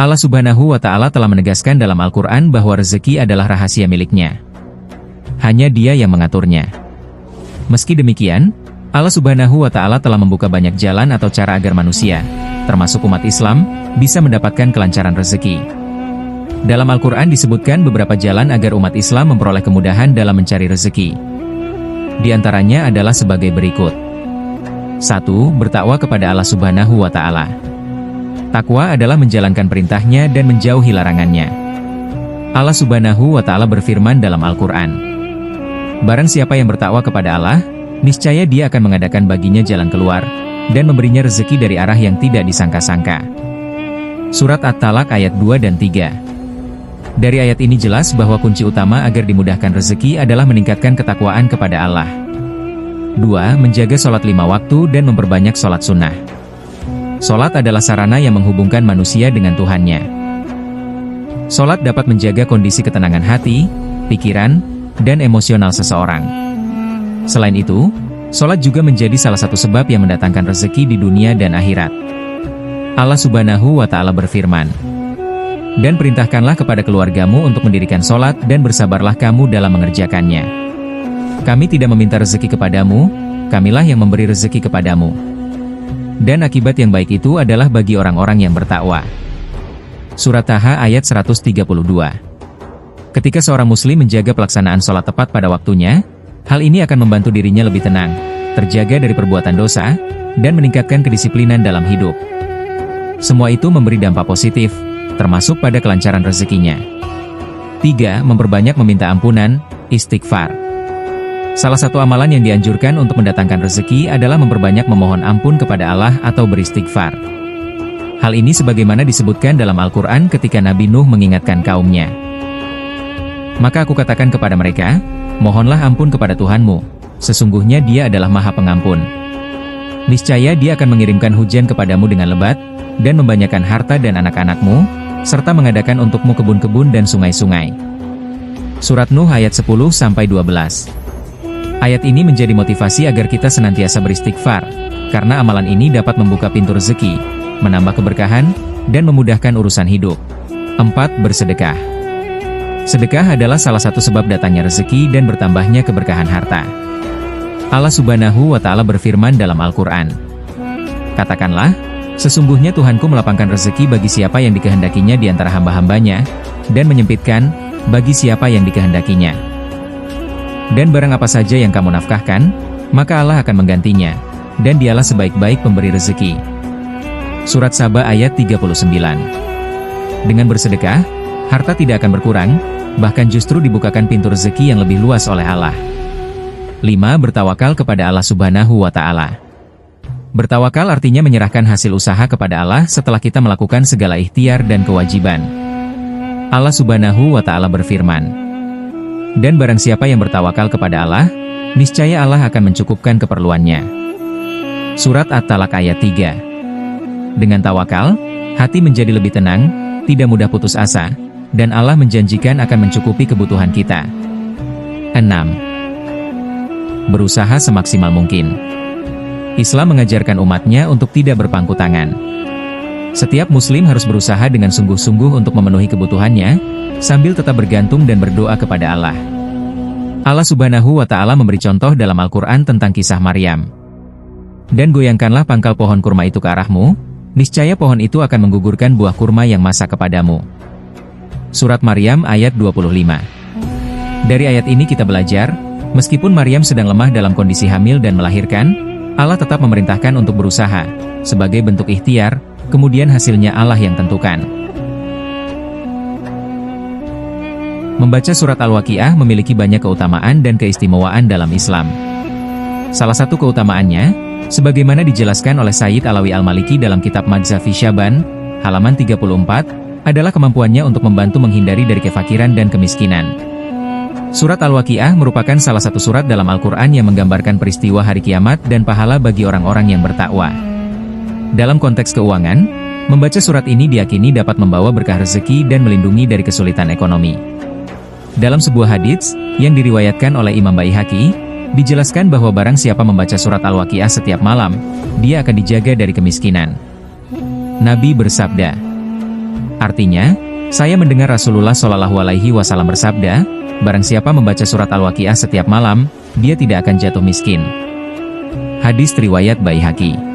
Allah Subhanahu wa Ta'ala telah menegaskan dalam Al-Quran bahwa rezeki adalah rahasia miliknya. Hanya Dia yang mengaturnya. Meski demikian, Allah Subhanahu wa Ta'ala telah membuka banyak jalan atau cara agar manusia, termasuk umat Islam, bisa mendapatkan kelancaran rezeki. Dalam Al-Quran disebutkan beberapa jalan agar umat Islam memperoleh kemudahan dalam mencari rezeki. Di antaranya adalah sebagai berikut. 1. Bertakwa kepada Allah Subhanahu wa Ta'ala. Takwa adalah menjalankan perintahnya dan menjauhi larangannya. Allah Subhanahu wa Ta'ala berfirman dalam Al-Quran, "Barang siapa yang bertakwa kepada Allah, niscaya Dia akan mengadakan baginya jalan keluar, dan memberinya rezeki dari arah yang tidak disangka-sangka." Surat At-Talaq ayat 2 dan 3. Dari ayat ini jelas bahwa kunci utama agar dimudahkan rezeki adalah meningkatkan ketakwaan kepada Allah. 2. Menjaga sholat 5 waktu dan memperbanyak sholat sunnah. Sholat adalah sarana yang menghubungkan manusia dengan Tuhannya. Sholat dapat menjaga kondisi ketenangan hati, pikiran, dan emosional seseorang. Selain itu, sholat juga menjadi salah satu sebab yang mendatangkan rezeki di dunia dan akhirat. Allah Subhanahu wa Ta'ala berfirman, "Dan perintahkanlah kepada keluargamu untuk mendirikan sholat dan bersabarlah kamu dalam mengerjakannya. Kami tidak meminta rezeki kepadamu, Kamilah yang memberi rezeki kepadamu. Dan akibat yang baik itu adalah bagi orang-orang yang bertakwa." Surat Taha ayat 132. Ketika seorang muslim menjaga pelaksanaan sholat tepat pada waktunya, hal ini akan membantu dirinya lebih tenang, terjaga dari perbuatan dosa, dan meningkatkan kedisiplinan dalam hidup. Semua itu memberi dampak positif, termasuk pada kelancaran rezekinya. 3. Memperbanyak meminta ampunan, istighfar. Salah satu amalan yang dianjurkan untuk mendatangkan rezeki adalah memperbanyak memohon ampun kepada Allah atau beristighfar. Hal ini sebagaimana disebutkan dalam Al-Quran ketika Nabi Nuh mengingatkan kaumnya. "Maka aku katakan kepada mereka, mohonlah ampun kepada Tuhanmu, sesungguhnya Dia adalah Maha Pengampun. Niscaya Dia akan mengirimkan hujan kepadamu dengan lebat, dan membanyakan harta dan anak-anakmu, serta mengadakan untukmu kebun-kebun dan sungai-sungai." Surat Nuh ayat 10-12. Ayat ini menjadi motivasi agar kita senantiasa beristighfar, karena amalan ini dapat membuka pintu rezeki, menambah keberkahan, dan memudahkan urusan hidup. 4. Bersedekah. Sedekah adalah salah satu sebab datangnya rezeki dan bertambahnya keberkahan harta. Allah Subhanahu wa Ta'ala berfirman dalam Al-Quran, "Katakanlah, sesungguhnya Tuhanku melapangkan rezeki bagi siapa yang dikehendakinya di antara hamba-hambanya, dan menyempitkan bagi siapa yang dikehendakinya. Dan barang apa saja yang kamu nafkahkan, maka Allah akan menggantinya, dan Dialah sebaik-baik pemberi rezeki." Surat Saba ayat 39. Dengan bersedekah, harta tidak akan berkurang, bahkan justru dibukakan pintu rezeki yang lebih luas oleh Allah. 5. Bertawakal kepada Allah Subhanahu wa Ta'ala. Bertawakal artinya menyerahkan hasil usaha kepada Allah setelah kita melakukan segala ikhtiar dan kewajiban. Allah Subhanahu wa Ta'ala berfirman, "Dan barang siapa yang bertawakal kepada Allah, niscaya Allah akan mencukupkan keperluannya." Surat At-Talaq ayat 3. Dengan tawakal, hati menjadi lebih tenang, tidak mudah putus asa, dan Allah menjanjikan akan mencukupi kebutuhan kita. 6. Berusaha semaksimal mungkin. Islam mengajarkan umatnya untuk tidak berpangku tangan. Setiap muslim harus berusaha dengan sungguh-sungguh untuk memenuhi kebutuhannya, sambil tetap bergantung dan berdoa kepada Allah. Allah Subhanahu wa Ta'ala memberi contoh dalam Al-Quran tentang kisah Maryam. "Dan goyangkanlah pangkal pohon kurma itu ke arahmu, niscaya pohon itu akan menggugurkan buah kurma yang masak kepadamu." Surat Maryam ayat 25. Dari ayat ini kita belajar, meskipun Maryam sedang lemah dalam kondisi hamil dan melahirkan, Allah tetap memerintahkan untuk berusaha, sebagai bentuk ikhtiar, kemudian hasilnya Allah yang tentukan. Membaca surat Al-Waqiah memiliki banyak keutamaan dan keistimewaan dalam Islam. Salah satu keutamaannya, sebagaimana dijelaskan oleh Sayyid Alawi Al-Maliki dalam kitab Madzafi Syaban, halaman 34, adalah kemampuannya untuk membantu menghindari dari kefakiran dan kemiskinan. Surat Al-Waqiah merupakan salah satu surat dalam Al-Quran yang menggambarkan peristiwa hari kiamat dan pahala bagi orang-orang yang bertakwa. Dalam konteks keuangan, membaca surat ini diyakini dapat membawa berkah rezeki dan melindungi dari kesulitan ekonomi. Dalam sebuah hadits yang diriwayatkan oleh Imam Baihaqi, dijelaskan bahwa barang siapa membaca surat Al-Waqiah setiap malam, dia akan dijaga dari kemiskinan. Nabi bersabda, Artinya, saya mendengar Rasulullah Shallallahu Alaihi Wasallam bersabda, barang siapa membaca surat Al-Waqiah setiap malam, dia tidak akan jatuh miskin. Hadis riwayat Baihaqi.